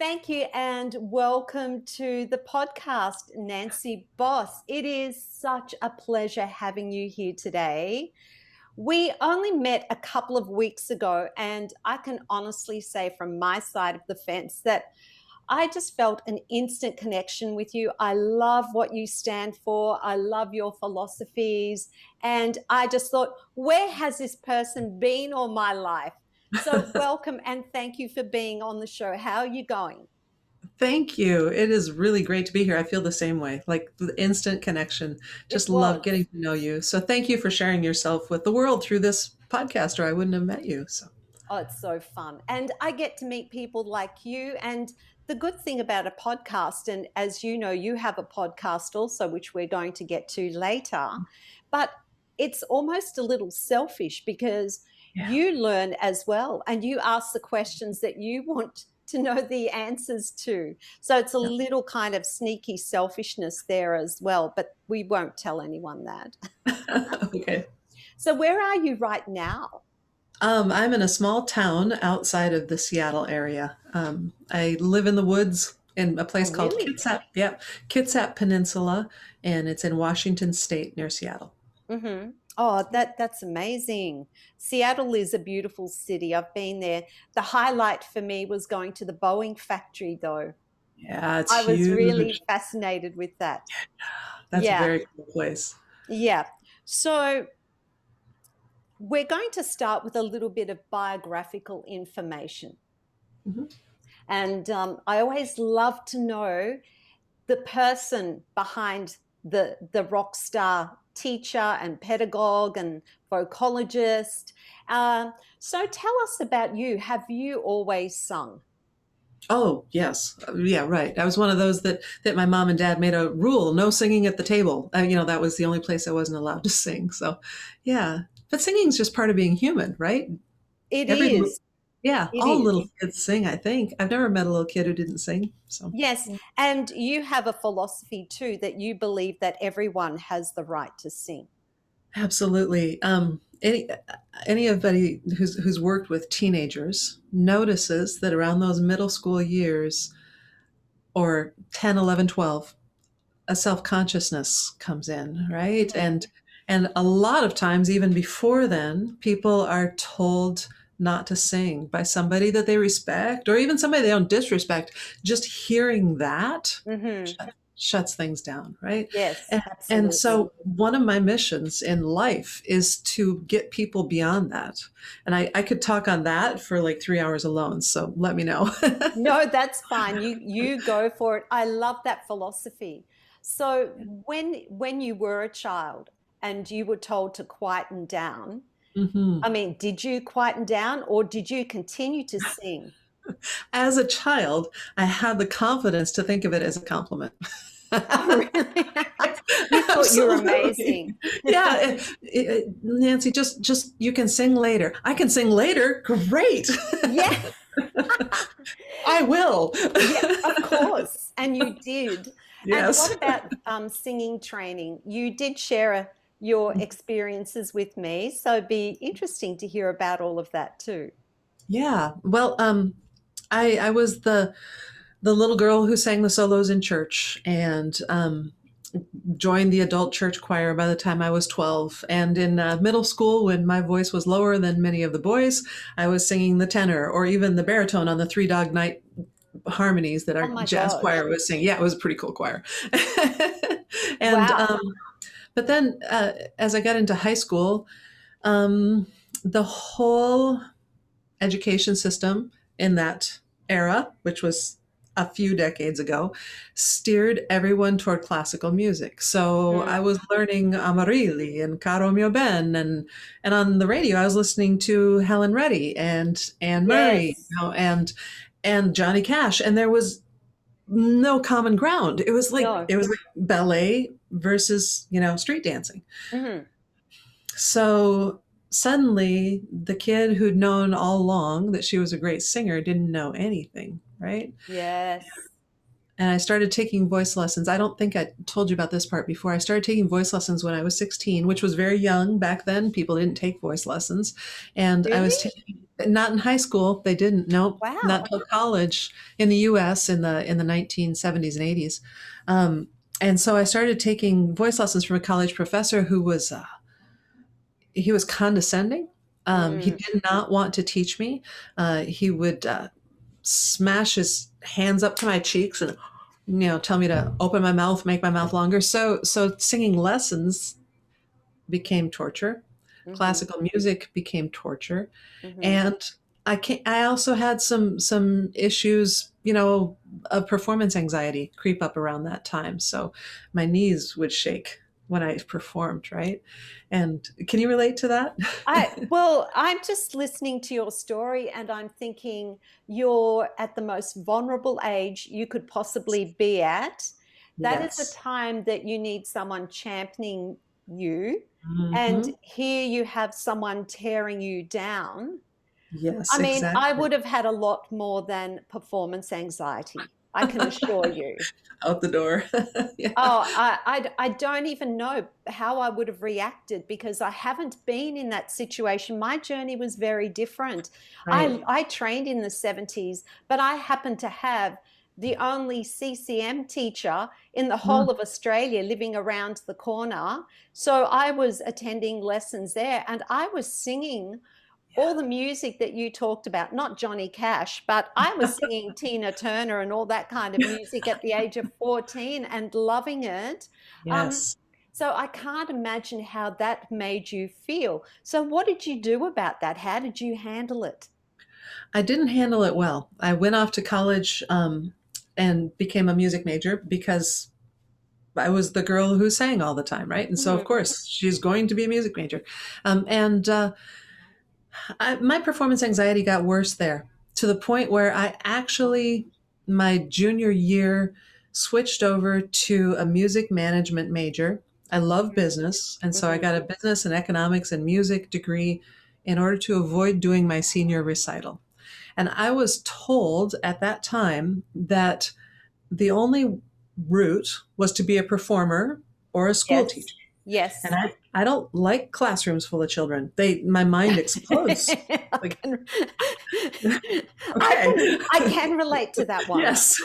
Thank you and welcome to the podcast, Nancy Boss. It is such a pleasure having you here today. We only met a couple of weeks ago, and I can honestly say from my side of the fence that I just felt an instant connection with you. I love what you stand for. I love your philosophies. And I just thought, where has this person been all my life? So, welcome and thank you for being on the show. How are you going? Thank you. It is really great to be here. I feel the same way, like the instant connection. It Just love was. getting to know you. So thank you for sharing yourself with the world through this podcast, or I wouldn't have met you. So, Oh, it's so fun. And I get to meet people like you. And the good thing about a podcast, and as you know, you have a podcast also, which we're going to get to later, but it's almost a little selfish because yeah. you learn as well and you ask the questions that you want to know the answers to. So it's a Yeah. little kind of sneaky selfishness there as well, but we won't tell anyone that. Okay. So, where are you right now? I'm in a small town outside of the Seattle area. I live in the woods in a Oh, place called really? Kitsap. Yeah, Kitsap Peninsula, and it's in Washington State near Seattle. Mm-hmm. Oh, that's amazing. Seattle is a beautiful city. I've been there. The highlight for me was going to the Boeing factory, though. Yeah, it's I was really huge. fascinated with that. That's a Yeah, very cool place. yeah. So we're going to start with a little bit of biographical information. Mhm. And I always love to know the person behind the rock star teacher and pedagogue and vocalist. So tell us about you. Have you always sung? Oh, yes. Yeah, right. I was one of those that my mom and dad made a rule, no singing at the table. That was the only place I wasn't allowed to sing. So, yeah. But singing's just part of being human, right? It Every is. yeah, It all little is. kids sing, I think. I've never met a little kid who didn't sing. So, Yes. And you have a philosophy too that you believe that everyone has the right to sing. absolutely. Anybody who's worked with teenagers notices that around those middle school years or 10, 11, 12. A self-consciousness comes in, right? Mhm. And a lot of times even before then, people are told not to sing by somebody that they respect or even somebody they don't disrespect. Just hearing that Mhm. shuts things down, right? Yes, And absolutely. so one of my missions in life is to get people beyond that. And I could talk on that for like 3 hours alone. So let me know. No, that's fine. You go for it. I love that philosophy. So when you were a child and you were told to quieten down, hmm I mean, did you quieten down or did you continue to sing? As a child, I had the confidence to think of it as a compliment. Oh, really? You thought you were Absolutely. amazing. Yeah, Nancy, just you can sing later. I can sing later. Great. Yeah. I will. Yeah, of course. And you did. And what Yes. about singing training? You did share your experiences with me, so it'd be interesting to hear about all of that too. Yeah. Well, I was the little girl who sang the solos in church and joined the adult church choir by the time I was 12. And in middle school, when my voice was lower than many of the boys, I was singing the tenor or even the baritone on the Three Dog Night harmonies that Oh our my jazz choir gosh. was singing. Yeah, it was a pretty cool choir. and Wow. but then as I got into high school, um, the whole education system in that era, which was a few decades ago, steered everyone toward classical music. So I Mm. was learning Amarilli and Caro Mio Ben, and on the radio I was listening to Helen Reddy and Anne Murray, Yes. and Johnny Cash, and there was no common ground. No. It was like ballet versus street dancing. Mhm. So suddenly, the kid who'd known all along that she was a great singer didn't know anything, right? Yes. And I started taking voice lessons. I don't think I told you about this part before. I started taking voice lessons when I was 16, which was very young back then. People didn't take voice lessons. And I was Really? taking, Not in high school. They didn't. Nope. Not Wow. till college in the U.S. in the 1970s and 80s. Um, and so I started taking voice lessons from a college professor who was he was condescending. He Mm, did not want to teach me. He would smash his hands up to my cheeks and tell me to open my mouth, make my mouth longer. So singing lessons became torture. mhm, Classical music became torture, mhm. and I also had some issues, of performance anxiety creep up around that time. So my knees would shake when I performed, right? And can you relate to that? I'm just listening to your story and I'm thinking you're at the most vulnerable age you could possibly be at. That is the Yes. time that you need someone championing you. And Hmm. here you have someone tearing you down. I Yes, mean, I exactly. would have had a lot more than performance anxiety, I can assure you. Out the door. Yeah. Oh, I don't even know how I would have reacted because I haven't been in that situation. My journey was very different. Right. I trained in the 70s, but I happened to have the only CCM teacher in the Mm, whole of Australia living around the corner. So I was attending lessons there and I was singing all the music that you talked about, not Johnny Cash, but I was singing Tina Turner and all that kind of yeah. music at the age of 14 and loving it. Um, Yes. so I can't imagine how that made you feel. So what did you do about that? How did you handle it? I didn't handle it well. I went off to college and became a music major because I was the girl who sang all the time, right? And so, of Mhm. course, she's going to be a music major. And my performance anxiety got worse there to the point where I actually, my junior year, switched over to a music management major. I love business. And so I Mhm. got a business and economics and music degree in order to avoid doing my senior recital. And I was told at that time that the only route was to be a performer or a school Yes. teacher. And Yes. I don't like classrooms full of children. My mind explodes. I Like, can, okay. I can relate to that one. Yes.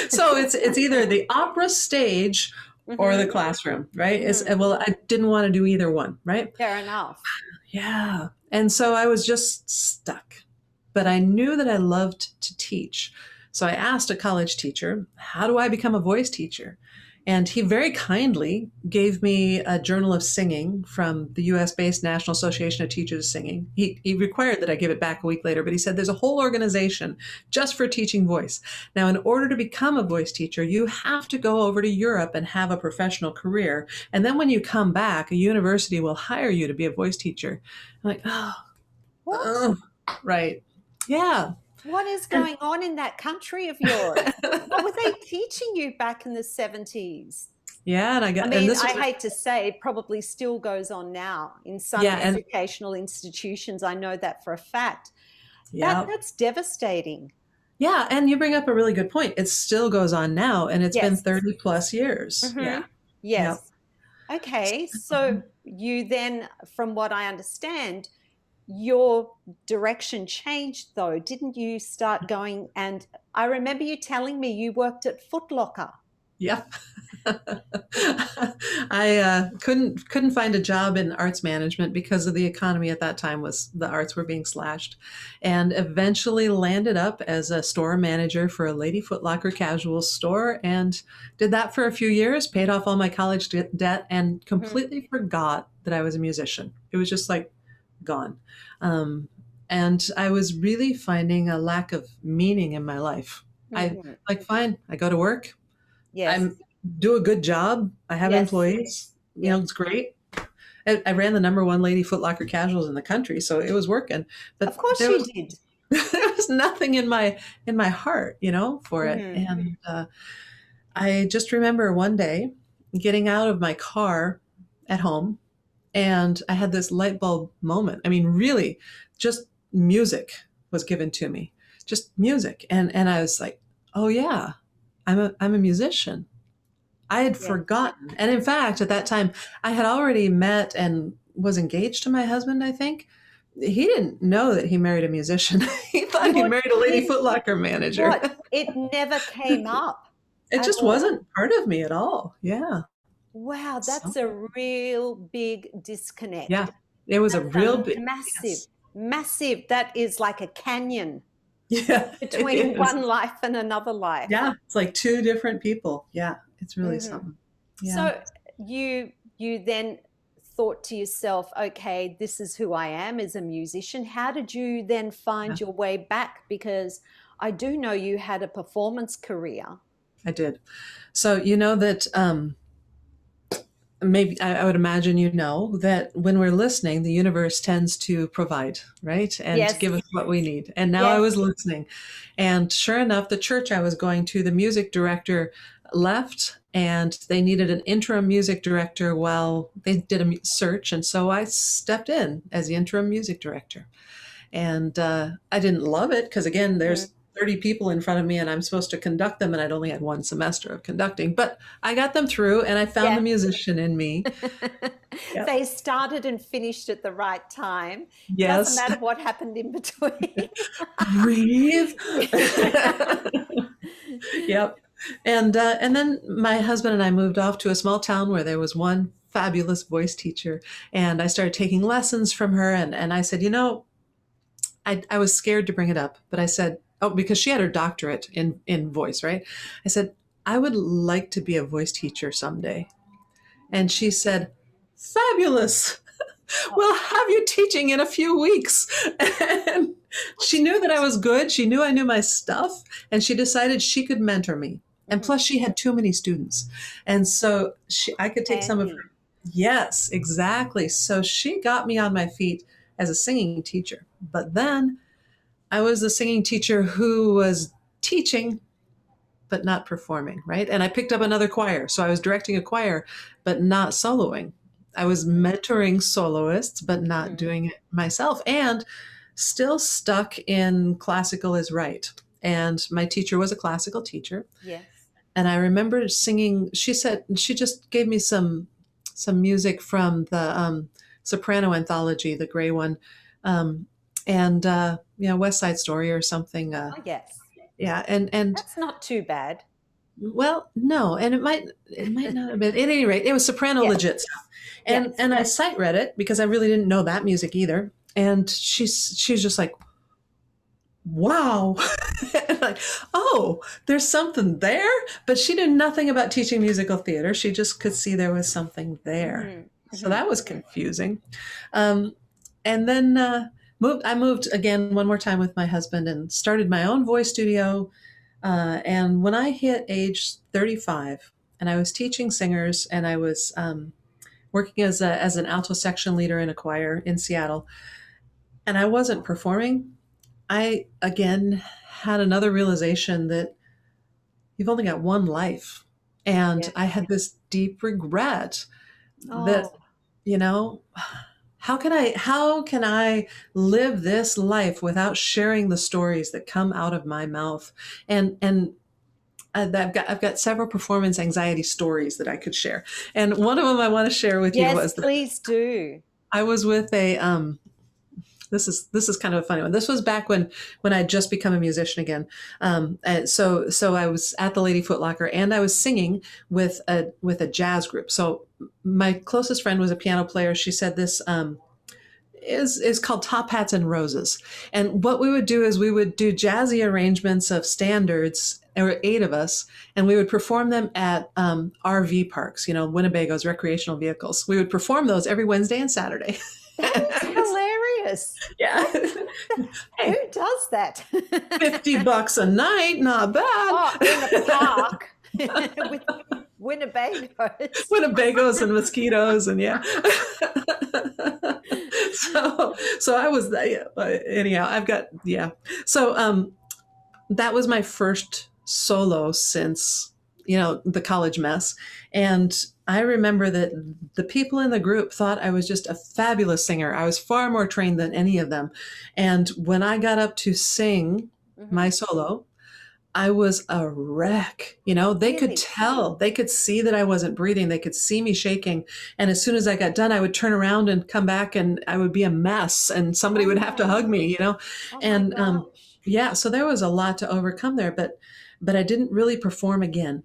So it's either the opera stage or the Hmm. classroom, right? Hmm. Well, I didn't want to do either one, right? Fair enough. Yeah. And so I was just stuck. But I knew that I loved to teach. So I asked a college teacher, how do I become a voice teacher? And he very kindly gave me a journal of singing from the US based National Association of Teachers of Singing. He required that I give it back a week later, but he said there's a whole organization just for teaching voice. Now, in order to become a voice teacher, you have to go over to Europe and have a professional career. And then when you come back, a university will hire you to be a voice teacher. I'm like, What? oh, right. Yeah. What is And going on in that country of yours? What were they teaching you back in the 70s? yeah, and I I got, and mean, this I was, hate to say it probably still goes on now in some yeah, and educational institutions. I know that for a fact. yeah, That's devastating. yeah. And you bring up a really good point. It still goes on now, and it's been Yes. 30 plus years. Hmm. Yeah. Yep. Yes. Okay. So you then, from what I understand, your direction changed though, didn't you start going and I remember you telling me you worked at Foot Locker. Yep. I couldn't find a job in arts management because of the economy at that time was the arts were being slashed, and eventually landed up as a store manager for a Lady Foot Locker casual store, and did that for a few years, paid off all my college debt, and Hmm. completely forgot that I was a musician. It was just like gone, um, and I was really finding a lack of meaning in my life. I Hmm. like fine, I go to work. Yes. I do a good job. I have Yes. employees. Yes. It's great. I ran the number one Lady Foot Locker casuals in the country, so it was working. Of But course there you was did. there was nothing in my heart, for it. Hmm. And I just remember one day getting out of my car at home, and I had this light bulb moment. I mean, really, just music was given to me, just music, and I was like, oh yeah, I'm a musician. I had Yes. forgotten. And in fact, at that time, I had already met and was engaged to my husband, I think. he didn't know that he married a musician. He thought he What married a Lady did Foot Locker manager. what? It never came up It at just all. wasn't part of me at all. Yeah. Wow, So, that's a real big yeah, disconnect. it was a That's real a big, massive, yes. massive. That is like a canyon Yeah, it between is. one life and another life. Yeah, it's like two different people. Yeah, it's really Hmm. something. Yeah. So you then thought to yourself, okay, this is who I am as a musician. How did you then Yeah, find your way back? Because I do know you had a performance career. I did. So you know that maybe I would imagine you know that when we're listening, the universe tends to provide, right? And Yes, give us what we need. And now I yes. was listening. And sure enough, the church I was going to, the music director left and they needed an interim music director while they did a search. And so I stepped in as the interim music director. And I didn't love it because, again, Mhm. there's 30 people in front of me and I'm supposed to conduct them. And I'd only had one semester of conducting, but I got them through and I found the Yeah. musician in me. Yeah. They started and finished at the right time. Doesn't Yes. matter what happened in between. Breathe. Yep. And then my husband and I moved off to a small town where there was one fabulous voice teacher. And I started taking lessons from her. And I said, I was scared to bring it up, but I said, oh, because she had her doctorate in voice, right? I said, I would like to be a voice teacher someday. And she said, fabulous. Oh, We'll have you teaching in a few weeks. And she knew that I was good. She knew I knew my stuff. And she decided she could mentor me. And mhm. plus, she had too many students. And so I could take some of her. Handy. Yes, exactly. So she got me on my feet as a singing teacher. But then I was a singing teacher who was teaching but not performing, right? And I picked up another choir. So I was directing a choir, but not soloing. I was mentoring soloists, but not Mhm. doing it myself, and still stuck in classical is right. And my teacher was a classical teacher. Yes. And I remember singing, she said, she just gave me some music from the soprano anthology, the gray one. Um, and West Side Story or something. Oh, yes. Yeah, and That's not too bad. well, no, and it might not have been. At any rate, it was soprano Yes. legit stuff, and Yes. and I sight read it because I really didn't know that music either. And she's just like, wow, and like, oh, there's something there. But she knew nothing about teaching musical theater. She just could see there was something there. Mhm. So Mhm. that was confusing. Um, and then I moved again one more time with my husband and started my own voice studio. And when I hit age 35, and I was teaching singers, and I was working as an alto section leader in a choir in Seattle, and I wasn't performing, I again had another realization that you've only got one life, and I Yes. had this deep regret that Oh, you know how can I live this life without sharing the stories that come out of my mouth, and I've got several performance anxiety stories that I could share, and one of them I want to share with you yes, was that please do. I was with a this is kind of a funny one. This was back when I'd just become a musician again. And so I was at the Lady Foot Locker and I was singing with a jazz group. So my closest friend was a piano player. She said this is called Top Hats and Roses. And what we would do is we would do jazzy arrangements of standards. There were 8 of us, and we would perform them at RV parks, Winnebago's recreational vehicles. We would perform those every Wednesday and Saturday. That is hilarious. Yeah. What? Who Hey, does that? $50 a night, not bad. Oh, in a park with Winnebagos. Winnebagos and mosquitoes, and yeah. So I was anyhow. I've got yeah. So that was my first solo since the college mess, and I remember that the people in the group thought I was just a fabulous singer. I was far more trained than any of them, and when I got up to sing Mhm. my solo, I was a wreck. They could Really? tell, they could see that I wasn't breathing. They could see me shaking. And as soon as I got done, I would turn around and come back and I would be a mess and somebody would have to Oh, hug me. oh my And gosh. yeah, so there was a lot to overcome there, but I didn't really perform again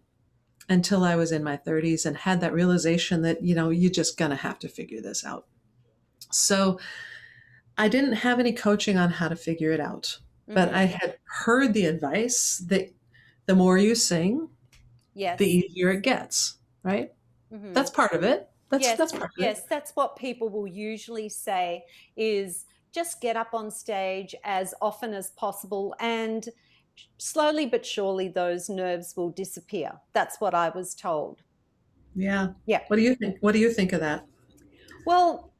until I was in my 30s and had that realization that, you're just going to have to figure this out. So I didn't have any coaching on how to figure it out, but I Hmm. had heard the advice that the more you sing, the Yes. easier it gets, right? Hmm. That's part of it. Yes, That's part of it. yes, that's what people will usually say is just get up on stage as often as possible and slowly but surely those nerves will disappear. That's what I was told. Yeah. Yeah. What do you think? What do you think of that? Well,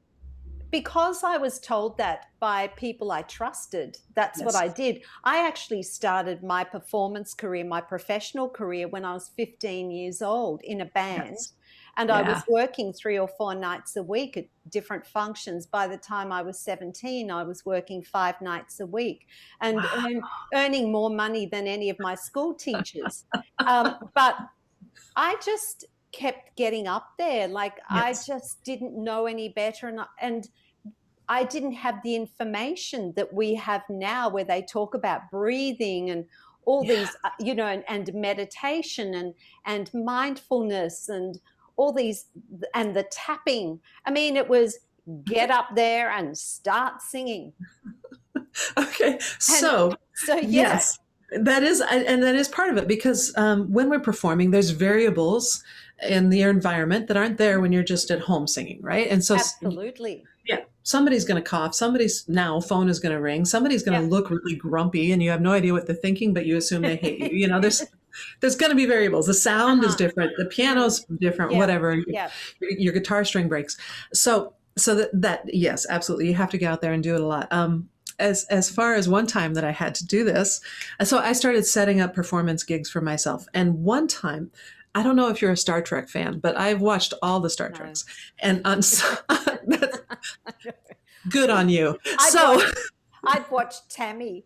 because I was told that by people I trusted, that's what Yes. I did. I actually started my performance career, my professional career, when I was 15 years old in a band. Yes. And I was Yeah. working 3 or 4 nights a week at different functions. By the time I was 17, I was working 5 nights a week and Wow. earning more money than any of my school teachers. But I just kept getting up there. Like I Yes. just didn't know any better. And I didn't have the information that we have now where they talk about breathing and all Yeah. these, and meditation and mindfulness and all these, and the tapping. I mean, it was get up there and start singing. Okay. And So, so, yeah, yes, and that is part of it because when we're performing, there's variables in the environment that aren't there when you're just at home singing, right? And so, absolutely. yeah, somebody's going to cough, somebody's now phone is going to ring, somebody's going Yeah. to look really grumpy, and you have no idea what they're thinking, but you assume they hate you. There's going to be variables. The sound is Uh-huh. different, the piano's different, Yeah. whatever. Yeah. Your guitar string breaks. So that yes, absolutely, you have to get out there and do it a lot. As far as one time that I had to do this, so I started setting up performance gigs for myself. And one time, I don't know if you're a Star Trek fan, but I've watched all the Star No. Treks, and that's good on you. I'd So watch I'd watch Tammy.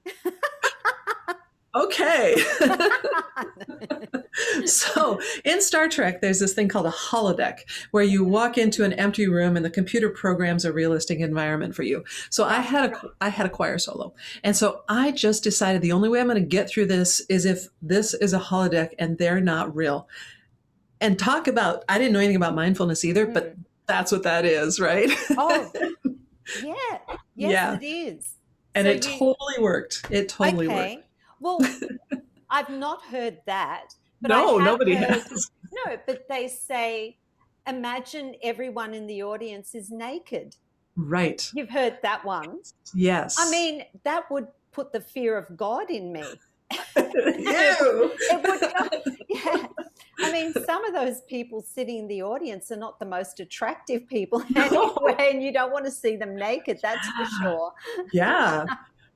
okay. So in Star Trek, there's this thing called a holodeck where you walk into an empty room and the computer programs a realistic environment for you. So I had a choir solo. And so I just decided the only way I'm going to get through this is if this is a holodeck and they're not real. And talk about, I didn't know anything about mindfulness either, but that's what that is, right? Oh, yeah. Yes, Yeah. it is. And So it you totally worked. It totally worked. okay. Well, I've not heard that, but I No, have nobody heard has. no, but they say imagine everyone in the audience is naked. Right. You've heard that one. I Yes. mean, that would put the fear of God in me. Ew. It would not, yeah. I mean, some of those people sitting in the audience are not the most attractive people No. anyway, and you don't want to see them naked, that's for sure. Yeah.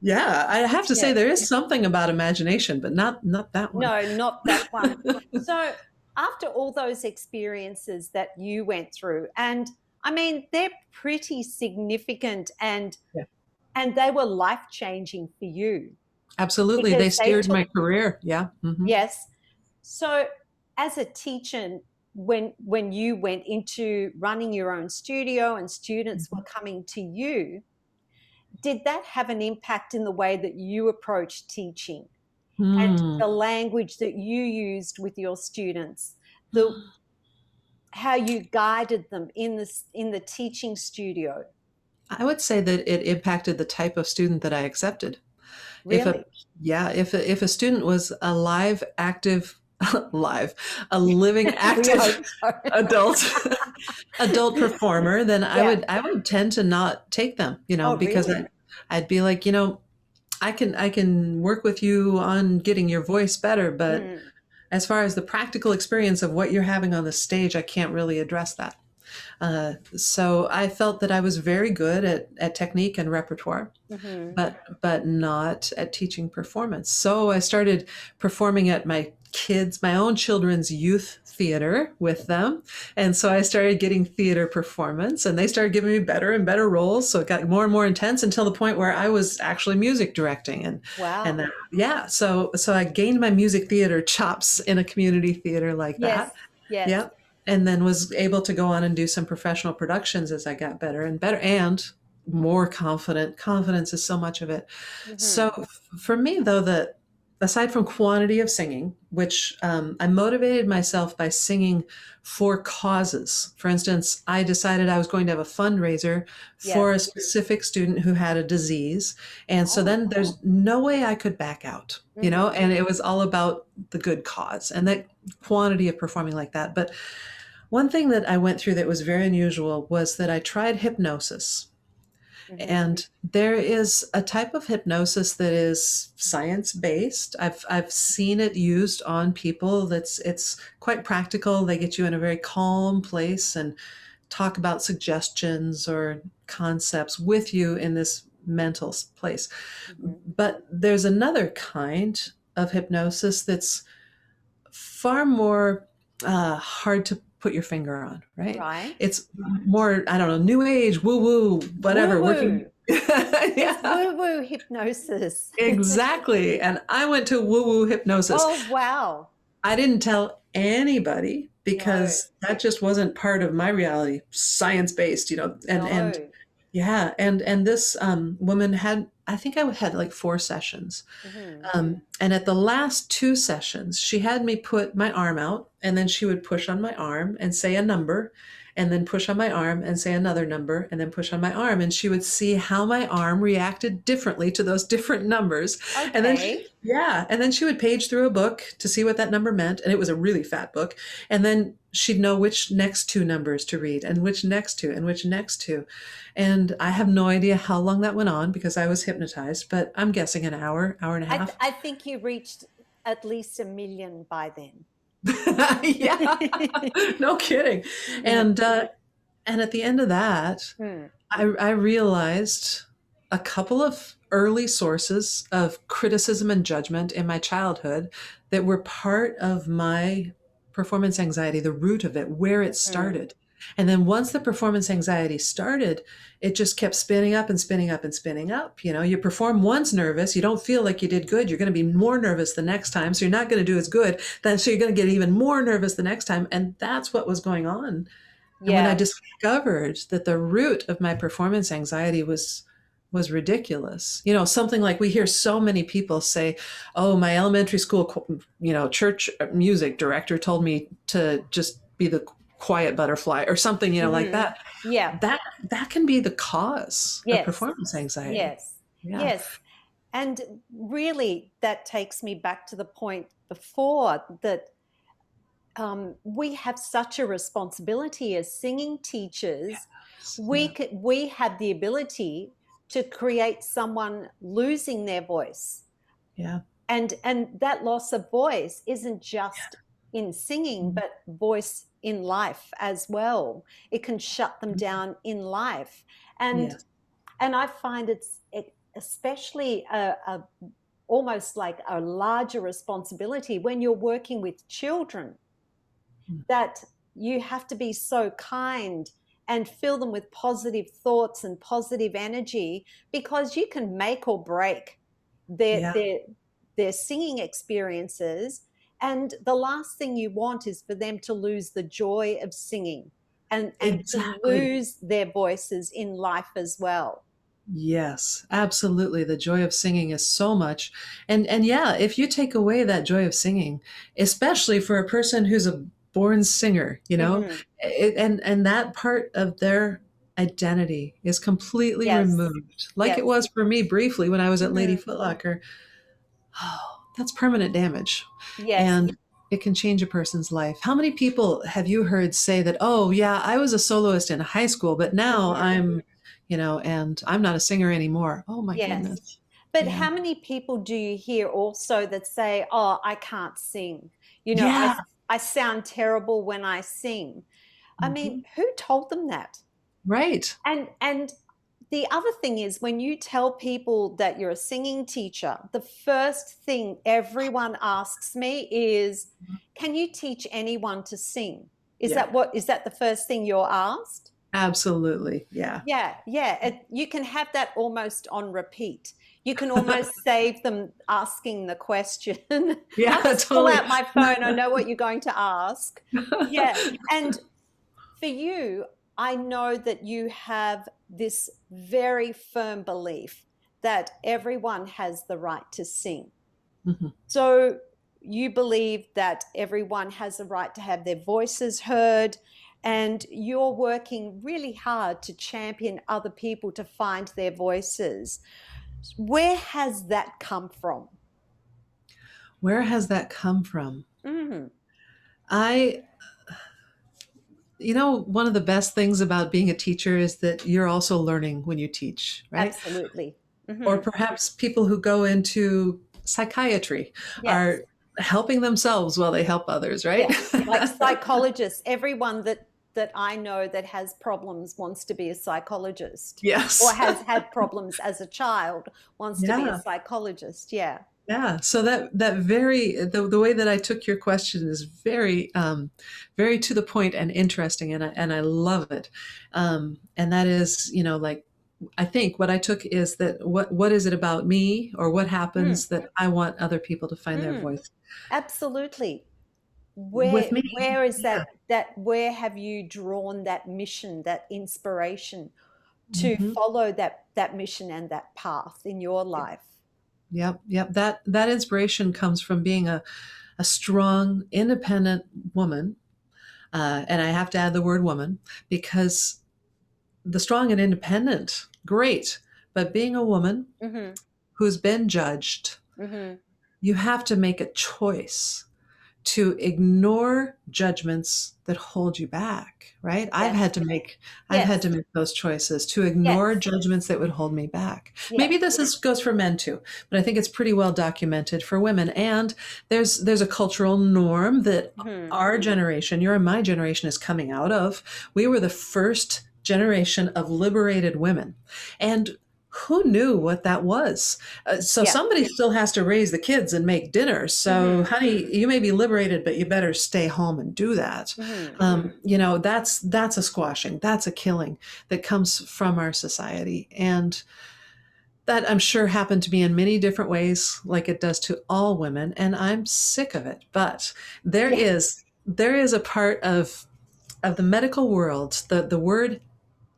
Yeah. I have to say Yeah. there is something about imagination, but not that one. No, not that one. So, after all those experiences that you went through, and I mean, they're pretty significant Yeah. and they were life-changing for you Absolutely. They because they steered my took career. Yeah. Hmm. yes. So, as a teacher, when you went into running your own studio and students were coming to you, did that have an impact in the way that you approached teaching and Hmm. the language that you used with your students, the how you guided them in the teaching studio? I would say that it impacted the type of student that I accepted. If a Really? yeah, if a student was a live, active, live, a living, We active hope so. adult adult performer, then Yeah. I would tend to not take them, Oh, because really? I'd be like, I can work with you on getting your voice better, but Mm. as far as the practical experience of what you're having on the stage, I can't really address that. So I felt that I was very good at technique and repertoire, Hmm. but not at teaching performance. So I started performing at my own children's youth theater with them. And so I started getting theater performance, and they started giving me better and better roles. So it got more and more intense until the point where I was actually music directing. And Wow. that, yeah. So I gained my music theater chops in a community theater like Yes. that. Yes. Yep. And then was able to go on and do some professional productions as I got better and better and more confident. Confidence is so much of it. Hmm. So for me, though, that aside from quantity of singing, which I motivated myself by singing for causes. For instance, I decided I was going to have a fundraiser Yes. for a specific student who had a disease. And so Oh. then there's no way I could back out, Hmm. and it was all about the good cause and that quantity of performing like that. But one thing that I went through that was very unusual was that I tried hypnosis. Hmm. And there is a type of hypnosis that is science based. I've seen it used on people. It's quite practical. They get you in a very calm place and talk about suggestions or concepts with you in this mental place. Hmm. But there's another kind of hypnosis that's far more hard to put your finger on, right? Right. It's more, I don't know, new age, woo woo, Woo whatever, working. woo. It's Yeah, woo woo hypnosis. exactly. And I went to woo woo hypnosis. Oh, wow. I didn't tell anybody No, because that just wasn't part of my reality, science based, and no. yeah, and this woman had, I think I had like 4 sessions. Hmm. And at the last 2 sessions, she had me put my arm out, and then she would push on my arm and say a number, and then push on my arm and say another number, and then push on my arm. And she would see how my arm reacted differently to those different numbers. And then, Okay. yeah, and then she would page through a book to see what that number meant. And it was a really fat book. And then she'd know which next 2 numbers to read, and which next two, and which next two. And I have no idea how long that went on because I was hypnotized, but I'm guessing an hour, hour and a half. I think you reached at least 1 million by then. Yeah, no kidding. And at the end of that, Hmm. I realized a couple of early sources of criticism and judgment in my childhood that were part of my performance anxiety, the root of it, where it Hmm. started. And then once the performance anxiety started, it just kept spinning up and spinning up and spinning up. You perform once nervous, you don't feel like you did good. You're going to be more nervous the next time. So you're not going to do as good. Then so you're going to get even more nervous the next time. And that's what was going on. And when I Yeah. discovered that the root of my performance anxiety was ridiculous, something like we hear so many people say, "Oh, my elementary school, church music director told me to just be the quiet butterfly," or something, like Hmm. that. Yeah. That can be the cause of Yes. performance anxiety. Yes. Yeah, Yes. And really, that takes me back to the point before that we have such a responsibility as singing teachers. yeah, We have the ability to create someone losing their voice, yeah, and that loss of voice isn't just in singing, but voice in life as well. It can shut them down in life, and yes, I find it especially almost like a larger responsibility when you're working with children, that you have to be so kind and fill them with positive thoughts and positive energy, because you can make or break their yeah, their their singing experiences. And the last thing you want is for them to lose the joy of singing, and to exactly. lose their voices in life as well. Yes, absolutely. The joy of singing is so much. And yeah, if you take away that joy of singing, especially for a person who's a born singer, Hmm. and that part of their identity is completely Yes. removed, like it Yes. was for me briefly when I was at Lady Hmm. Footlocker. Oh, that's permanent damage. Yes. And it can change a person's life. How many people have you heard say that, "Oh, yeah, I was a soloist in high school, but now Hmm. and I'm not a singer anymore." Oh my Yes. goodness. But Yeah. how many people do you hear also that say, "Oh, I can't sing. You know, Yeah. I sound terrible when I sing." I mean, Mhm. who told them that? Right. And the other thing is, when you tell people that you're a singing teacher, the first thing everyone asks me is, can you teach anyone to sing? Yeah, Is that the first thing you're asked? absolutely. Yeah. Yeah, yeah. You can have that almost on repeat. You can almost save them asking the question. Yeah, I'll just pull totally. out my phone. I know what you're going to ask. Yeah. And for you, I know that you have this very firm belief that everyone has the right to sing. Mhm. So you believe that everyone has the right to have their voices heard, and you're working really hard to champion other people to find their voices. Where has that come from? Where has that come from? Mm, I, one of the best things about being a teacher is that you're also learning when you teach, right? absolutely. Or Hmm. perhaps people who go into psychiatry Yes. are helping themselves while they help others, right? Yes. Like psychologists, everyone that I know that has problems wants to be a psychologist or Yes. has had problems as a child wants to be a Yeah. psychologist. Yeah. Yeah. So the way that I took your question is very very to the point and interesting, and I love it. And that is, like, I think what I took is that what is it about me, or what Mm, happens that I want other people to find their mm, voice absolutely. with me? Where is Yeah. that where have you drawn that mission, that inspiration to Hmm. follow that mission and that path in your life? Yep. Yep. That inspiration comes from being a strong, independent woman. And I have to add the word woman, because the strong and independent, great. But being a woman Hmm. who's been judged, Hmm. you have to make a choice to ignore judgments that hold you back, right? Yes. I've had Yes. to make those choices to ignore Yes. judgments that would hold me back. Yes. Maybe goes for men too, but I think it's pretty well documented for women. And there's a cultural norm that Hmm. our generation, your and my generation, is coming out of. We were the first generation of liberated women. And who knew what that was? So Yeah. somebody still has to raise the kids and make dinner. So, Hmm. honey, you may be liberated, but you better stay home and do that. Hmm. That's a squashing, that's a killing that comes from our society, and that, I'm sure, happened to me in many different ways, like it does to all women. And I'm sick of it. But there Yeah. is there is a part of the medical world. The word.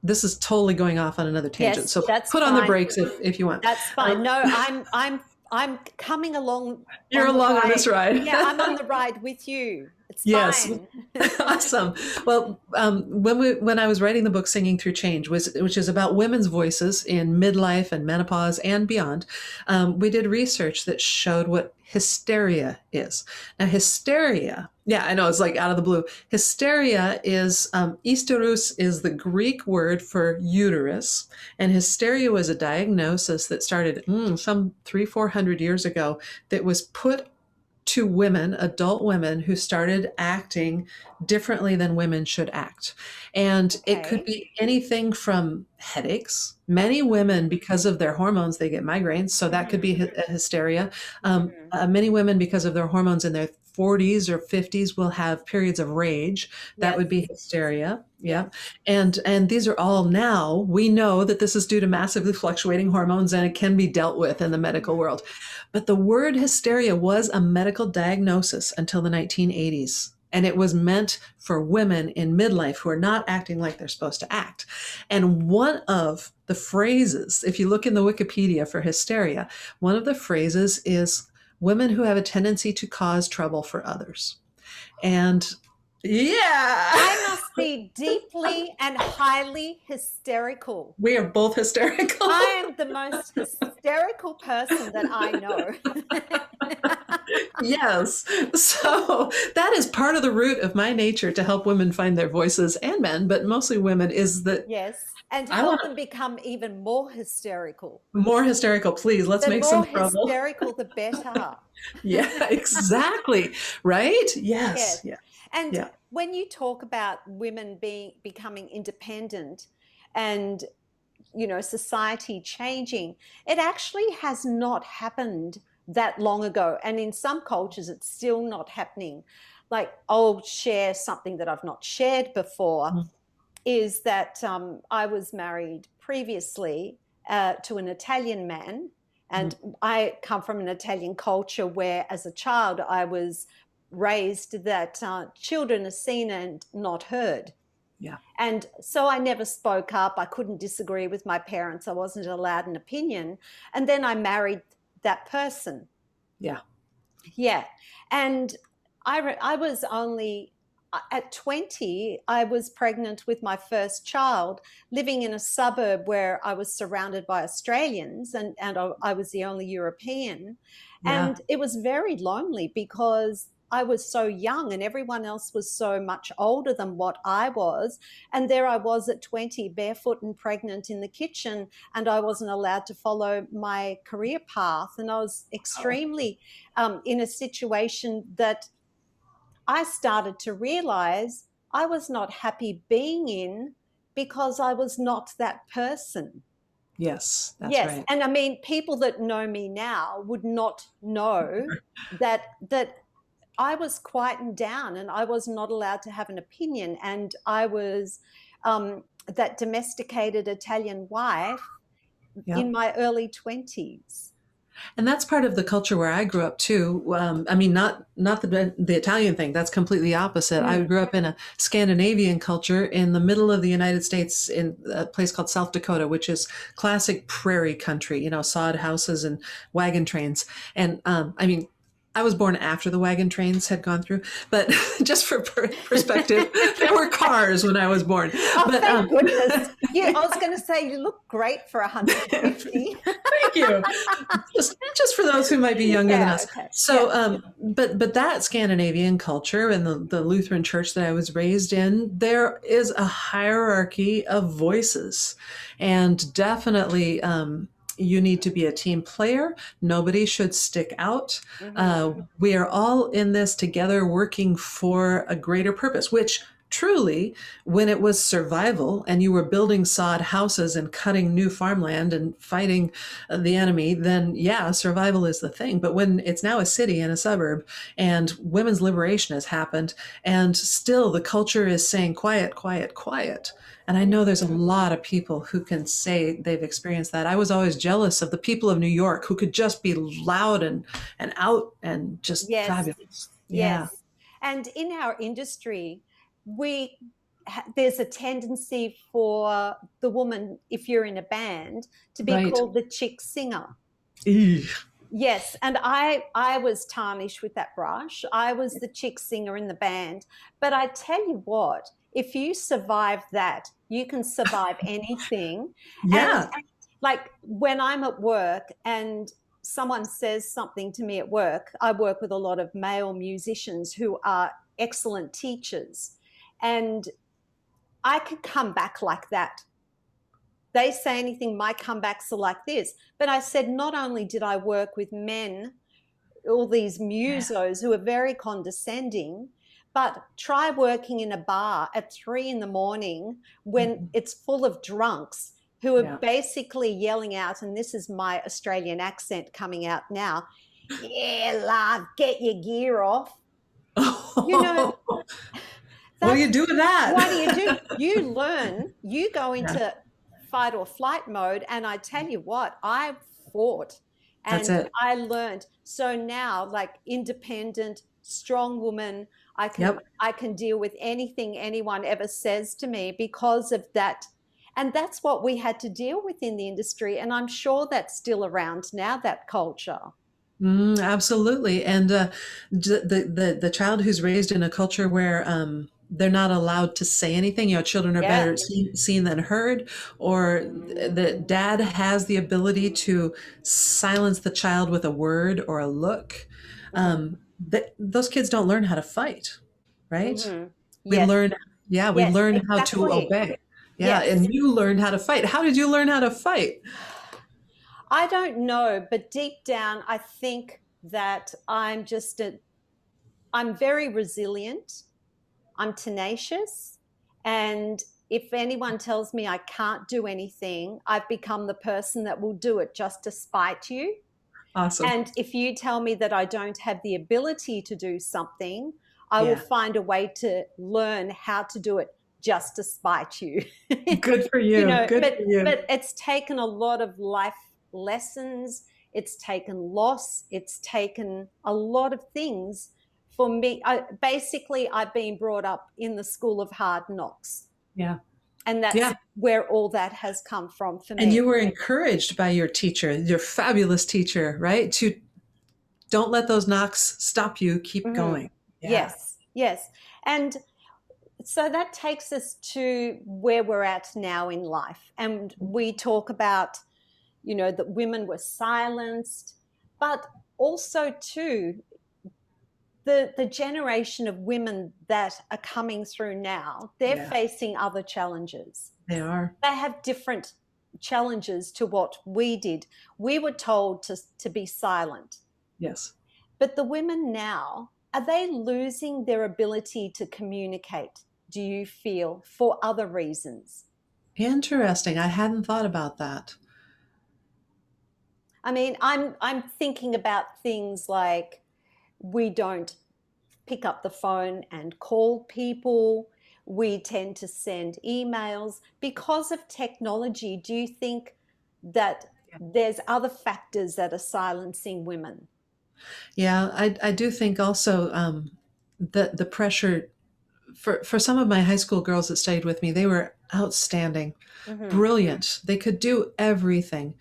This is totally going off on another tangent. Yes, So that's put on the fine. brakes if you want. That's fine. Um, No, I'm coming along you're on the along on ride. this ride. Yeah, I'm on the ride with you. It's Yes. fine. Awesome. Well, when I was writing the book Singing Through Change, which is about women's voices in midlife and menopause and beyond, we did research that showed what hysteria is. Now, hysteria, yeah, I know it's like out of the blue. Hysteria is hysteros is the Greek word for uterus, and hysteria was a diagnosis that started some 300-400 years ago, that was put to women, adult women, who started acting differently than women should act. And it could Okay. be anything from headaches. Many women, because of their hormones, they get migraines. So that could Hmm. be a hysteria. Hmm. Many women, because of their hormones in their 40s or 50s, will have periods of rage. That Yes. would be hysteria. Yes. Yeah. And these are all, now we know that this is due to massively fluctuating hormones, and it can be dealt with in the medical Hmm. world. But the word hysteria was a medical diagnosis until the 1980s. And it was meant for women in midlife who are not acting like they're supposed to act. And one of the phrases, if you look in the Wikipedia for hysteria, one of the phrases is women who have a tendency to cause trouble for others. And yeah, I must be deeply and highly hysterical. we are both hysterical. I am the most hysterical person that I know. Yes. So that is part of the root of my nature, to help women find their voices, and men, but mostly women, is that Yes. And I want help them become even more hysterical. more hysterical. Please, let's The make some more trouble. hysterical, the better. Yeah, exactly. Right? Yes. Yes. Yeah. And Yeah. when you talk about women becoming independent and society changing, it actually has not happened that long ago. And in some cultures, it's still not happening. Like, I'll share something that I've not shared before, Mm. is that I was married previously to an Italian man. And I come from an Italian culture where, as a child, I was raised that children are seen and not heard. Yeah. And so I never spoke up. I couldn't disagree with my parents. I wasn't allowed an opinion. And then I married that person. Yeah. Yeah. And I was only at 20, I was pregnant with my first child, living in a suburb where I was surrounded by Australians, and I was the only European. Yeah. And it was very lonely because I was so young and everyone else was so much older than what I was. And there I was at 20, barefoot and pregnant in the kitchen, and I wasn't allowed to follow my career path. And I was extremely in a situation that I started to realize I was not happy being in, because I was not that person. Yes, that's Yes, right. and I mean, people that know me now would not know that I was quietened down and I was not allowed to have an opinion, and I was that domesticated Italian wife Yep. in my early 20s. And that's part of the culture where I grew up too. I mean, not the Italian thing. That's completely opposite. I Mm. grew up in a Scandinavian culture in the middle of the United States, in a place called South Dakota, which is classic prairie country. You know, sod houses and wagon trains. And I mean, I was born after the wagon trains had gone through, but just for perspective, there were cars when I was born. Oh, But thank goodness. Yeah, I was going to say, you look great for 150. thank you. Just for those who might be younger than Yeah, us. okay. So, Yeah. but that Scandinavian culture and the Lutheran church that I was raised in, there is a hierarchy of voices, and definitely. You need to be a team player. Nobody should stick out. Mm-hmm. We are all in this together, working for a greater purpose, which truly, when it was survival and you were building sod houses and cutting new farmland and fighting the enemy, then yeah, survival is the thing. But when it's now a city and a suburb and women's liberation has happened, and still the culture is saying quiet, quiet, quiet. And I know there's a lot of people who can say they've experienced that. I was always jealous of the people of New York who could just be loud and out and just Yes, fabulous. Yeah, yes. And in our industry, we there's a tendency for the woman, if you're in a band, to be right. called the chick singer. Eesh. Yes, and I was tarnished with that brush. I was the chick singer in the band. But I tell you what, if you survive that, you can survive anything. And Yeah. like when I'm at work and someone says something to me at work, I work with a lot of male musicians who are excellent teachers. And I could come back like that. They say anything, my comebacks are like this. But I said, not only did I work with men, all these musos who are very condescending, but try working in a bar at 3 in the morning when Mhm. it's full of drunks who are Yeah. basically yelling out, and this is my Australian accent coming out now, yeah, love, get your gear off. You know, What do you that's do with what do you that? do? You learn, you go Yeah, into fight or flight mode. And I tell you what, I fought that's and it. I learned. So now, like independent, strong woman, Yep. I can deal with anything anyone ever says to me because of that. And that's what we had to deal with in the industry. And I'm sure that's still around now, that culture. Absolutely. And the child who's raised in a culture where they're not allowed to say anything, you know, children are Yeah. better seen than heard, or the dad has the ability to silence the child with a word or a look. Mm-hmm. Those kids don't learn how to fight, right? Mm-hmm. We Yes. learn, yeah, we Yes, learn how to exactly. obey. Yeah, and Yes. you learned how to fight. How did you learn how to fight? I don't know, but deep down, I think that I'm very resilient. I'm tenacious. And if anyone tells me I can't do anything, I've become the person that will do it just to spite you. Awesome. And if you tell me that I don't have the ability to do something, I will Yeah. find a way to learn how to do it just to spite you. Good for You you. know, Good but for you. but it's taken a lot of life lessons, it's taken loss, it's taken a lot of things for me. Basically, I've been brought up in the school of hard knocks, Yeah. and that's Yeah. where all that has come from for And me. you were encouraged by your teacher, your fabulous teacher, right? To don't let those knocks stop you. Keep Mm-hmm. going. Yeah. Yes, yes. And so that takes us to where we're at now in life. And we talk about, that women were silenced, but also too, the generation of women that are coming through now, they're Yeah. facing other challenges. They are. They have different challenges to what we did. We were told to be silent. Yes. But the women now, are they losing their ability to communicate, do you feel, for other reasons? Interesting. I hadn't thought about that. I mean, I'm thinking about things like we don't pick up the phone and call people. We tend to send emails because of technology. Do you think that there's other factors that are silencing women? Yeah, I do think also the pressure for some of my high school girls that stayed with me, they were outstanding, Mm-hmm. brilliant. They could do everything,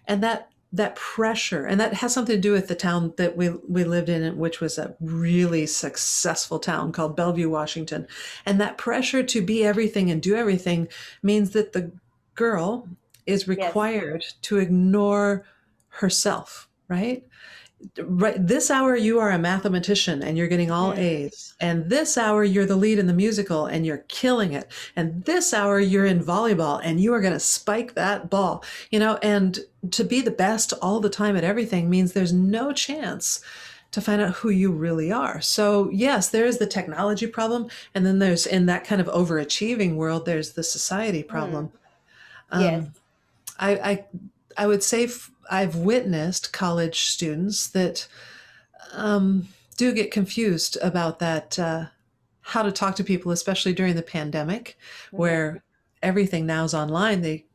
and that pressure, and that has something to do with the town that we lived in, which was a really successful town called Bellevue, Washington. And that pressure to be everything and do everything means that the girl is Yes. required to ignore herself, right? Right, this hour you are a mathematician and you're getting all Mm. A's, and this hour you're the lead in the musical and you're killing it, and this hour you're in volleyball and you are going to spike that ball, and to be the best all the time at everything means there's no chance to find out who you really are. So yes, there is the technology problem, and then there's, in that kind of overachieving world, there's the society Mm. problem. Yes. um, I, I I would say I've witnessed college students that do get confused about that, how to talk to people, especially during the pandemic, Mm-hmm. where everything now is online. They,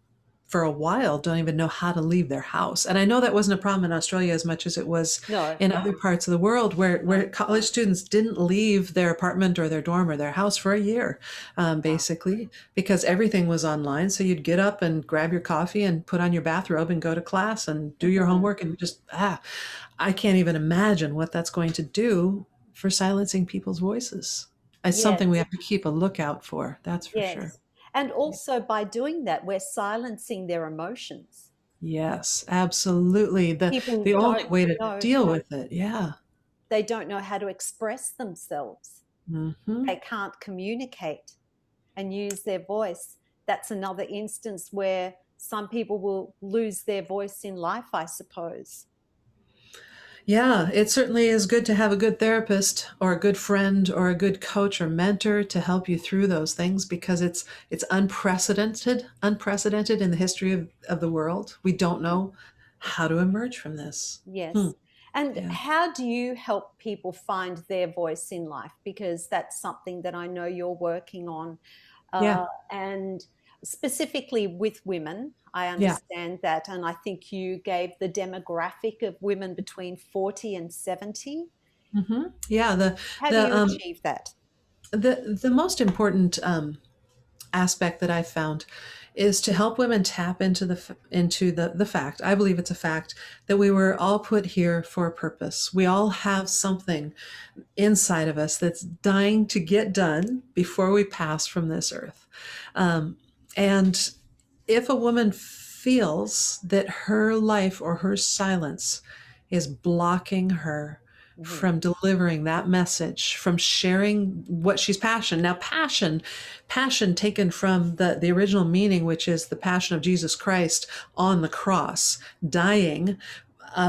for a while, don't even know how to leave their house. And I know that wasn't a problem in Australia as much as it was No. in other parts of the world, where college students didn't leave their apartment or their dorm or their house for a year, Wow. basically, because everything was online. So you'd get up and grab your coffee and put on your bathrobe and go to class and do your Mm-hmm. homework and just, I can't even imagine what that's going to do for silencing people's voices. It's something we Yes. have to keep a lookout for, that's for sure. Yes. And also by doing that, we're silencing their emotions. Yes, absolutely. The People only don't way to know, deal with it. Yeah. they don't know how to express themselves. Hmm. They can't communicate and use their voice. That's another instance where some people will lose their voice in life, I suppose. Yeah, it certainly is good to have a good therapist or a good friend or a good coach or mentor to help you through those things, because it's unprecedented in the history of the world. We don't know how to emerge from this. Hmm. Yes. And Yeah. how do you help people find their voice in life? Because that's something that I know you're working on. Yeah. And specifically with women, I Yeah. understand that. And I think you gave the demographic of women between 40 and 70. Yeah. How do The you um achieve that? the most important aspect that I found is to help women tap into the fact. I believe it's a fact that we were all put here for a purpose. We all have something inside of us that's dying to get done before we pass from this earth. And if a woman feels that her life or her silence is blocking her Mhm. from delivering that message, from sharing what she's passionate. Now, passion taken from the original meaning, which is the passion of Jesus Christ on the cross, dying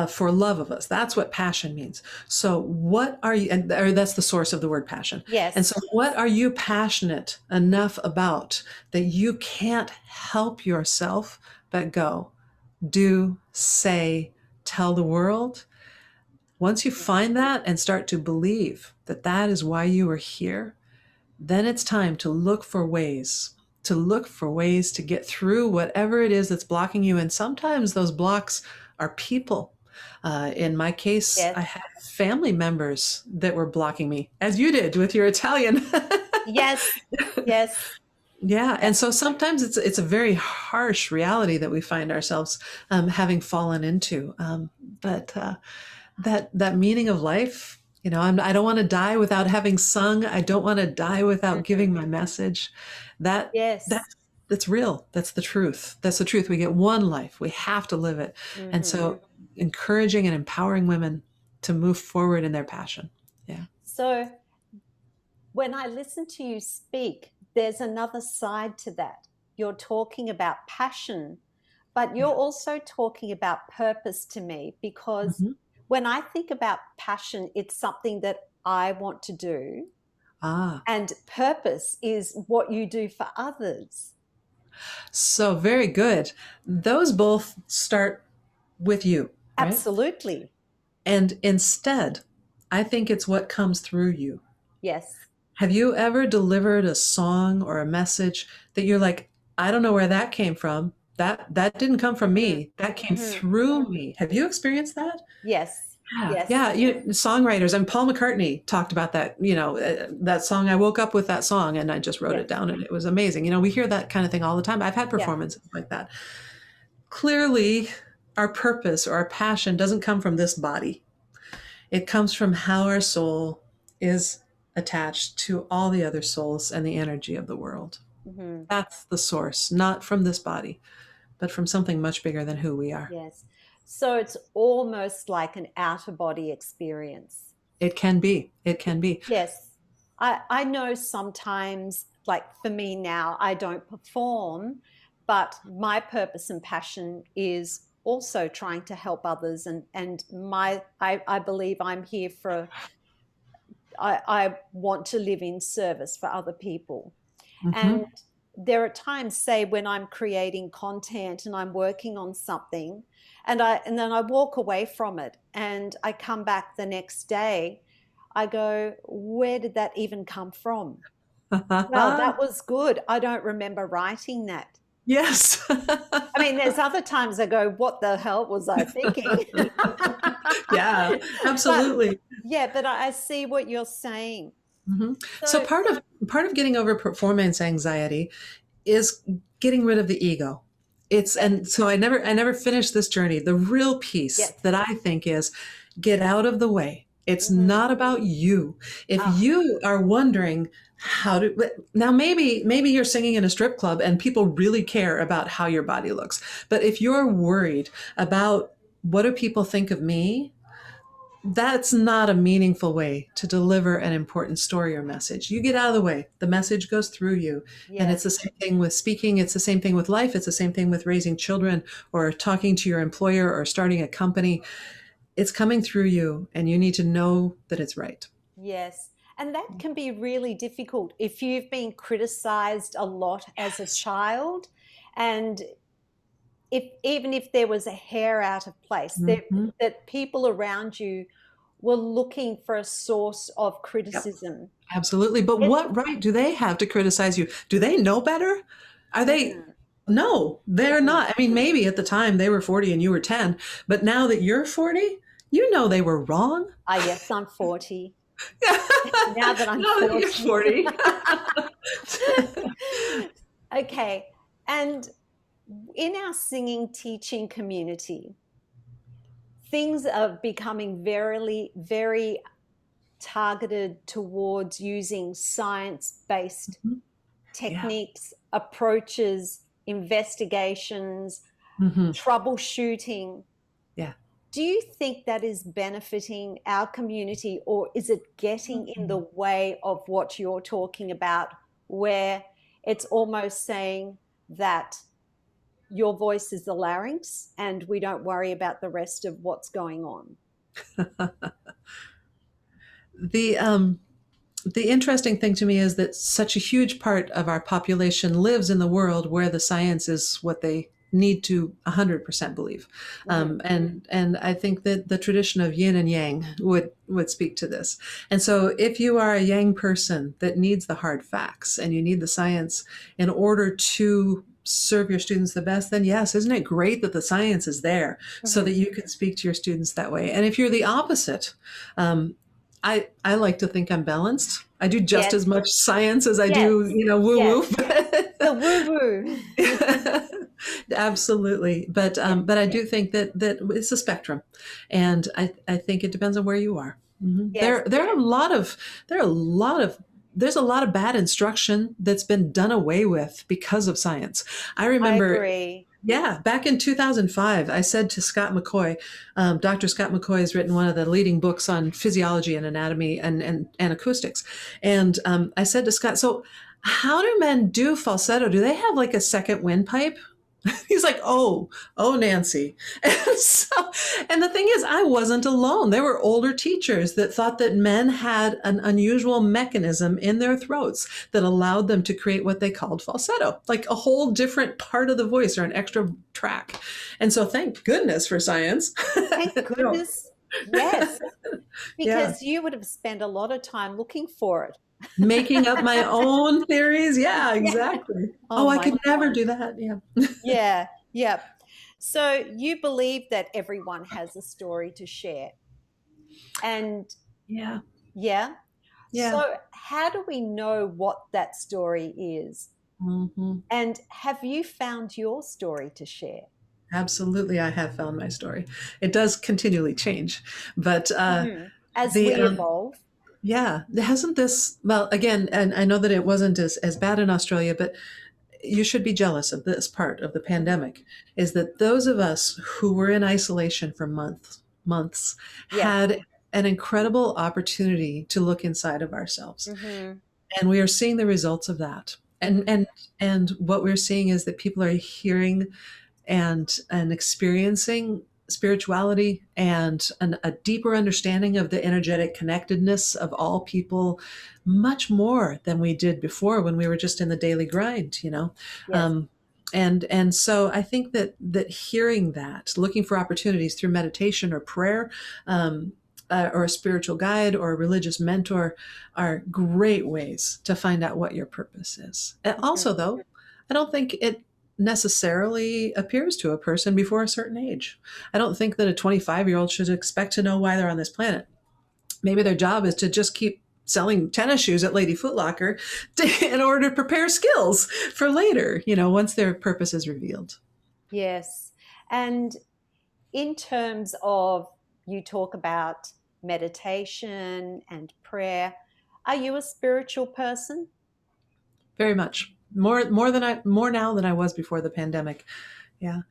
for love of us. That's what passion means. So, what are you, or that's the source of the word passion. And Yes. so, what are you passionate enough about that you can't help yourself but go, do, say, tell the world, once you find that and start to believe that that is why you are here, then it's time to look for ways, to get through whatever it is that's blocking you. And sometimes those blocks are people. In my case, I Yes. had family members that were blocking me, as you did with your Italian. Yes. Yes. Yeah, and so sometimes it's a very harsh reality that we find ourselves having fallen into. But that meaning of life, I don't want to die without having sung. I don't want to die without Mhm. giving my message. That that Yes. that's real. That's the truth. That's the truth. We get one life. We have to live it. And Hmm. so, encouraging and empowering women to move forward in their passion. Yeah. So when I listen to you speak, there's another side to that. You're talking about passion, but you're Yeah. also talking about purpose to me, because Hmm. when I think about passion, it's something that I want to do, Ah. and purpose is what you do for others. So very good. Those both start with you, right? Absolutely. And instead, I think it's what comes through you. Yes. Have you ever delivered a song or a message that you're like, I don't know where that came from. That didn't come from Hmm. me. That came Hmm. through me. Have you experienced that? Yes. Yeah, Yes. yeah. Songwriters, and Paul McCartney talked about that. That song. I woke up with that song, and I just wrote it Yes. down, and it was amazing. We hear that kind of thing all the time. I've had Yeah. performances like that. Clearly, our purpose or our passion doesn't come from this body. It comes from how our soul is attached to all the other souls and the energy of the world. Hmm. That's the source, not from this body, but from something much bigger than who we are. Yes. So it's almost like an outer body experience. It can be. It can be. Yes. I know sometimes, like for me now, I don't perform, but my purpose and passion is also trying to help others, and I believe I'm here for, I want to live in service for other people. And Hmm. there are times, say, when I'm creating content and I'm working on something, and then I walk away from it and I come back the next day, I go, where did that even come from? Well, that was good. I don't remember writing that. Yes. I mean, there's other times I go, what the hell was I thinking? Yeah, But absolutely. yeah, but I see what you're saying. Hmm. So So, part of getting over performance anxiety is getting rid of the ego. yes, And so I never finished this journey. The real piece yes. that I think is get out of the way. It's Hmm. not about you. If Ah, you are wondering how to now, maybe you're singing in a strip club and people really care about how your body looks. But if you're worried about what do people think of me, that's not a meaningful way to deliver an important story or message. You get out of the way. The message goes through you. And it's yes. the same thing with speaking. It's the same thing with life. It's the same thing with raising children or talking to your employer or starting a company. It's coming through you, and you need to know that it's right. Yes. And that can be really difficult if you've been criticized a lot as a Yes. child. And if even if there was a hair out of place, Hmm. that people around you were looking for a source of Yep. criticism. Absolutely. But It, what right do they have to criticize you? Do they know better? Are they? mm, No, they're mm. not. I mean, maybe at the time they were 40 and you were 10, but now that you're 40, you know they were wrong. Ah, yes, I'm 40. Now Now that I'm that you're 40. 40. Okay. And in our singing teaching community, things are becoming very targeted towards using science based Mhm. Yeah. techniques, approaches, investigations, Hmm. troubleshooting. Yeah. Do you think that is benefiting our community, or is it getting in the Mhm. way of what you're talking about, where it's almost saying that your voice is the larynx and we don't worry about the rest of what's going on? The the interesting thing to me is that such a huge part of our population lives in the world where the science is what they need to 100% believe. And I think that the tradition of yin and yang would speak to this. And so if you are a yang person that needs the hard facts and you need the science in order to serve your students the best, then yes, isn't it great that the science is there so that you can speak to your students that way? And if you're the opposite, I like to think I'm balanced. I do just as much science as I do, woo woo. The woo woo. Absolutely. But I do think that it's a spectrum, and I think it depends on where you are. There's a lot of bad instruction that's been done away with because of science. I remember. I agree. Yeah, back in 2005, I said to Scott McCoy, Dr. Scott McCoy has written one of the leading books on physiology and anatomy and acoustics. And I said to Scott, so how do men do falsetto? Do they have like a second windpipe? He's like, oh, Nancy. And the thing is, I wasn't alone. There were older teachers that thought that men had an unusual mechanism in their throats that allowed them to create what they called falsetto, like a whole different part of the voice or an extra track. And so thank goodness for science. Thank goodness. Yes. Because you would have spent a lot of time looking for it. Making up my own theories. Yeah, exactly. Oh, I could never do that. Yeah. Yeah. So you believe that everyone has a story to share. And yeah. So how do we know what that story is? And have you found your story to share? Absolutely. I have found my story. It does continually change, but as we evolve. Yeah, hasn't this, well, again, and I know that it wasn't as bad in Australia, but you should be jealous of this part of the pandemic, is that those of us who were in isolation for months had an incredible opportunity to look inside of ourselves. And we are seeing the results of that. And what we're seeing is that people are hearing and experiencing spirituality and a deeper understanding of the energetic connectedness of all people, much more than we did before when we were just in the daily grind, and so I think that hearing that, looking for opportunities through meditation or prayer, or a spiritual guide or a religious mentor are great ways to find out what your purpose is. And also, though, I don't think it necessarily appears to a person before a certain age. I don't think that a 25-year-old should expect to know why they're on this planet. Maybe their job is to just keep selling tennis shoes at Lady Foot Locker in order to prepare skills for later, once their purpose is revealed. Yes. And in terms of, you talk about meditation and prayer, are you a spiritual person? Very much. More now than I was before the pandemic. Yeah.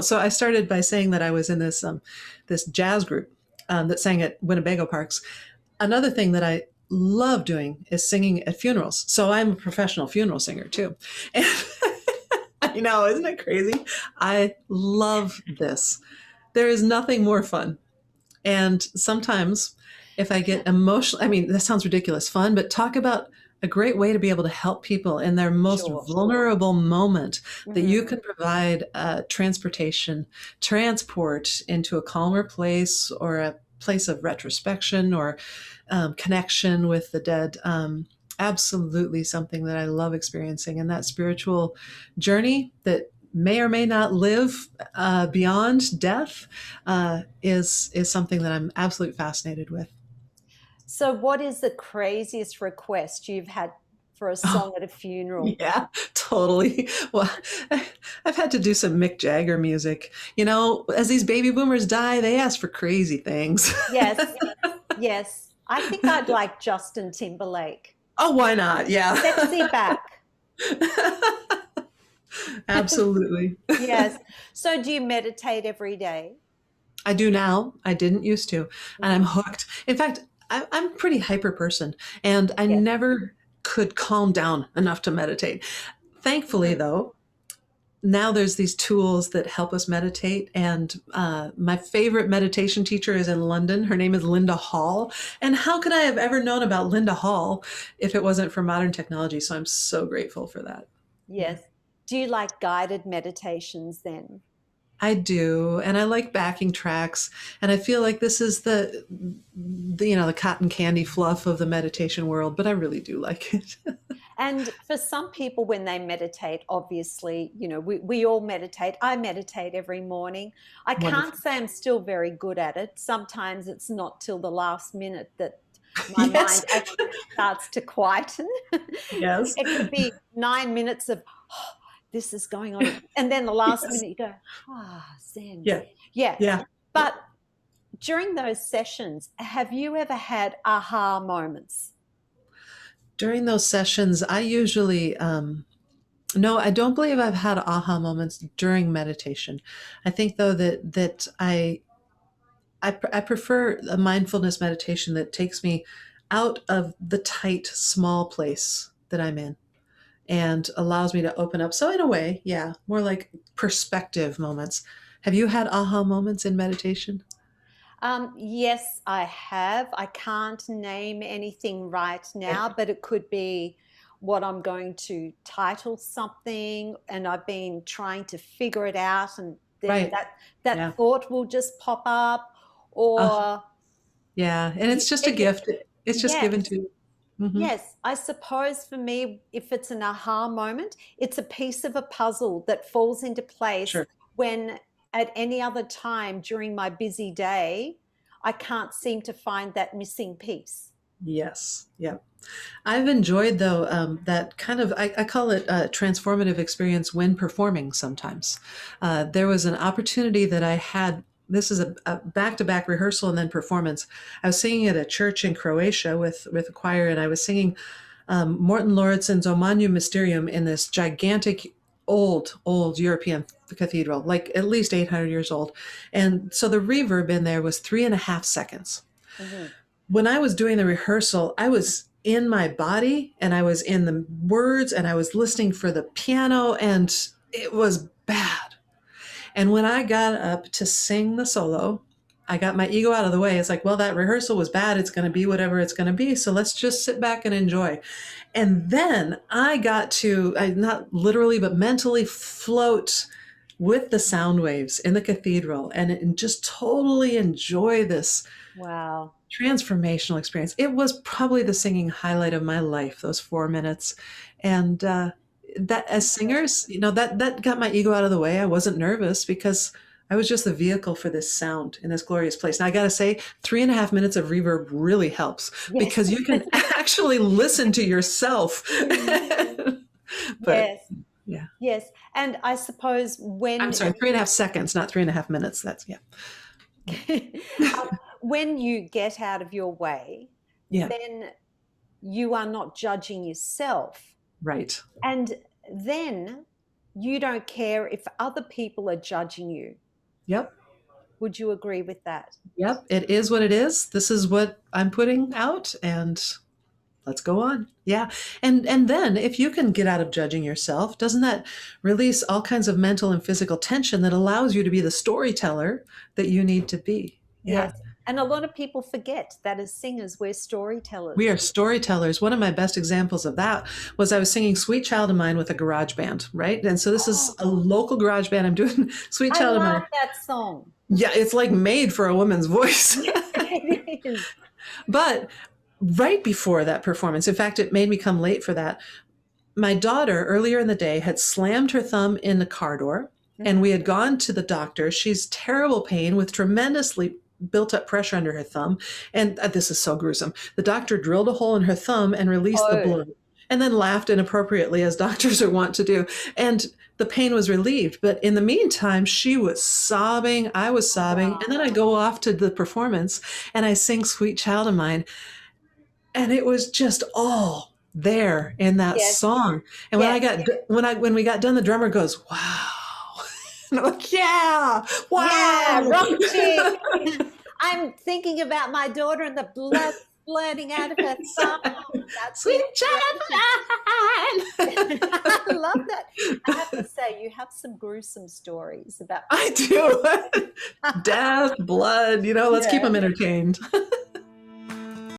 So I started by saying that I was in this jazz group that sang at Winnebago Parks. Another thing that I love doing is singing at funerals. So I'm a professional funeral singer too. And I know, isn't it crazy? I love this. There is nothing more fun. And sometimes if I get emotional, that sounds ridiculous, fun, but talk about a great way to be able to help people in their most vulnerable moment, that you can provide transport into a calmer place or a place of retrospection or connection with the dead. Absolutely something that I love experiencing. And that spiritual journey that may or may not live beyond death is something that I'm absolutely fascinated with. So what is the craziest request you've had for a song at a funeral? Yeah, totally. Well, I've had to do some Mick Jagger music. As these baby boomers die, they ask for crazy things. Yes. I think I'd like Justin Timberlake. Oh, why not? Yeah. Sexy back. Absolutely. Yes. So do you meditate every day? I do now. I didn't used to. And I'm hooked. In fact, I'm a pretty hyper person, and I never could calm down enough to meditate. Thankfully, though, now there's these tools that help us meditate. And my favorite meditation teacher is in London. Her name is Linda Hall. And how could I have ever known about Linda Hall if it wasn't for modern technology? So I'm so grateful for that. Yes. Do you like guided meditations then? I do, and I like backing tracks, and I feel like this is the cotton candy fluff of the meditation world, but I really do like it. And for some people, when they meditate, obviously, we all meditate. I meditate every morning. I can't Wonderful. say I'm still very good at it. Sometimes it's not till the last minute that my Yes. mind actually starts to quieten. Yes. It could be 9 minutes of, oh, this is going on. And then the last Yes. minute you go, Zen. Yeah. Yeah. Yeah. But during those sessions, have you ever had aha moments? During those sessions, I usually, no, I don't believe I've had aha moments during meditation. I think though that I prefer a mindfulness meditation that takes me out of the tight, small place that I'm in and allows me to open up. So in a way, yeah, more like perspective moments. Have you had aha moments in meditation? Yes, I have. I can't name anything right Yeah. now, but it could be what I'm going to title something, and I've been trying to figure it out, and then Right. that Yeah. thought will just pop up, Uh, or yeah. And it's just a it, gift. It's just given yes, to you. Hmm. yes. I suppose for me, if it's an aha moment, it's a piece of a puzzle that falls into place Sure. when at any other time during my busy day, I can't seem to find that missing piece. Yes. Yeah. I've enjoyed though that kind of I call it a transformative experience when performing. Sometimes there was an opportunity that I had. This is a back-to-back rehearsal and then performance. I was singing at a church in Croatia with a choir, and I was singing Morton Lauritsen's O Magnum Mysterium in this gigantic old European cathedral, like at least 800 years old. And so the reverb in there was 3.5 seconds. Mhm. When I was doing the rehearsal, I was in my body and I was in the words and I was listening for the piano, and it was bad. And when I got up to sing the solo, I got my ego out of the way. It's like, well, that rehearsal was bad. It's going to be whatever it's going to be. So let's just sit back and enjoy. And then I got to, not literally, but mentally float with the sound waves in the cathedral and just totally enjoy this Wow. transformational experience. It was probably the singing highlight of my life, those 4 minutes. And that as singers, that got my ego out of the way. I wasn't nervous because I was just the vehicle for this sound in this glorious place. Now I got to say, 3.5 minutes of reverb really helps Yes. because you can actually listen to yourself. But Yes. yeah, Yes. And I suppose I'm when sorry, 3.5 seconds, not 3.5 minutes. That's yeah, when you get out of your way, yeah, then you are not judging yourself. right. And then you don't care if other people are judging you. Yep. Would you agree with that? Yep, it is what it is. This is what I'm putting out, and let's go on. Yeah. And then if you can get out of judging yourself, doesn't that release all kinds of mental and physical tension that allows you to be the storyteller that you need to be? Yeah. Yes. And a lot of people forget that as singers, we're We storytellers. are storytellers. One of my best examples of that was I was singing Sweet Child of Mine with a garage band, right? And so this is Oh, a local garage band. I'm doing Sweet I Child of love Mine. that song. Yeah, it's like made for a woman's voice. It is. But right before that performance, in fact, it made me come late for that. My daughter earlier in the day had slammed her thumb in the car door, and we had gone to the doctor. She's terrible pain with tremendously built up pressure under her thumb. And this is so gruesome. The doctor drilled a hole in her thumb and released the Oh, blood and then laughed inappropriately, as doctors are wont to do. And the pain was relieved. But in the meantime, she was sobbing. I was sobbing. wow. And then I go off to the performance and I sing Sweet Child of Mine. And it was just all there in that Yes. song. And Yes. when we got done, the drummer goes, "Wow." And I'm like, "Yeah, Yeah, wow." rock chick. I'm thinking about my daughter and the blood splurting out of her thumb. That's Sweet the child inspiration. I love that. I have to say, you have some gruesome stories about. I do. Death, blood, let's keep Yeah. them entertained.